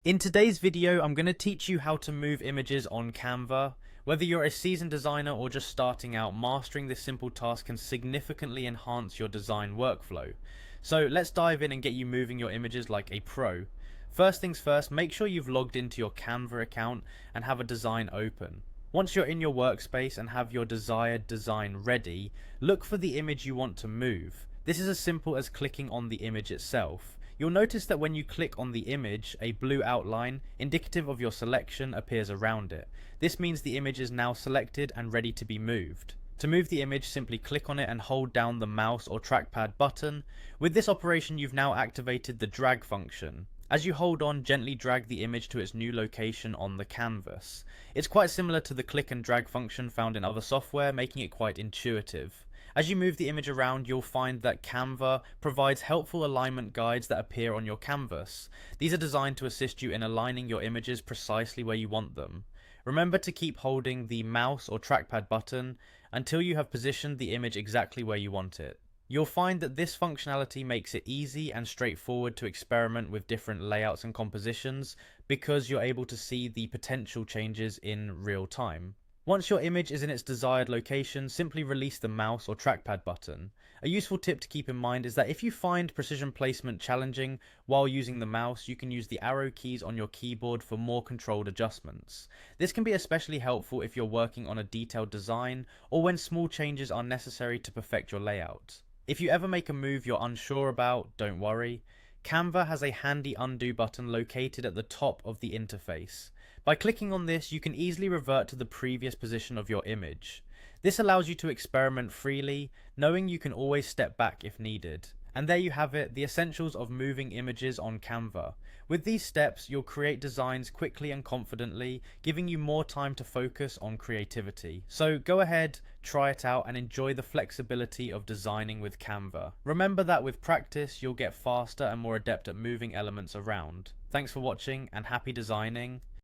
In today's video, I'm going to teach you how to move images on Canva. Whether you're a seasoned designer or just starting out, mastering this simple task can significantly enhance your design workflow. So let's dive in and get you moving your images like a pro. First things first, make sure you've logged into your Canva account and have a design open. Once you're in your workspace and have your desired design ready, look for the image you want to move. This is as simple as clicking on the image itself. You'll notice that when you click on the image, a blue outline, indicative of your selection, appears around it. This means the image is now selected and ready to be moved. To move the image, simply click on it and hold down the mouse or trackpad button. With this operation, you've now activated the drag function. As you hold on, gently drag the image to its new location on the canvas. It's quite similar to the click and drag function found in other software, making it quite intuitive. As you move the image around, you'll find that Canva provides helpful alignment guides that appear on your canvas. These are designed to assist you in aligning your images precisely where you want them. Remember to keep holding the mouse or trackpad button until you have positioned the image exactly where you want it. You'll find that this functionality makes it easy and straightforward to experiment with different layouts and compositions because you're able to see the potential changes in real time. Once your image is in its desired location, simply release the mouse or trackpad button. A useful tip to keep in mind is that if you find precision placement challenging while using the mouse, you can use the arrow keys on your keyboard for more controlled adjustments. This can be especially helpful if you're working on a detailed design or when small changes are necessary to perfect your layout. If you ever make a move you're unsure about, don't worry. Canva has a handy undo button located at the top of the interface. By clicking on this, you can easily revert to the previous position of your image. This allows you to experiment freely, knowing you can always step back if needed. And there you have it, the essentials of moving images on Canva. With these steps, you'll create designs quickly and confidently, giving you more time to focus on creativity. So go ahead, try it out, and enjoy the flexibility of designing with Canva. Remember that with practice, you'll get faster and more adept at moving elements around. Thanks for watching, and happy designing.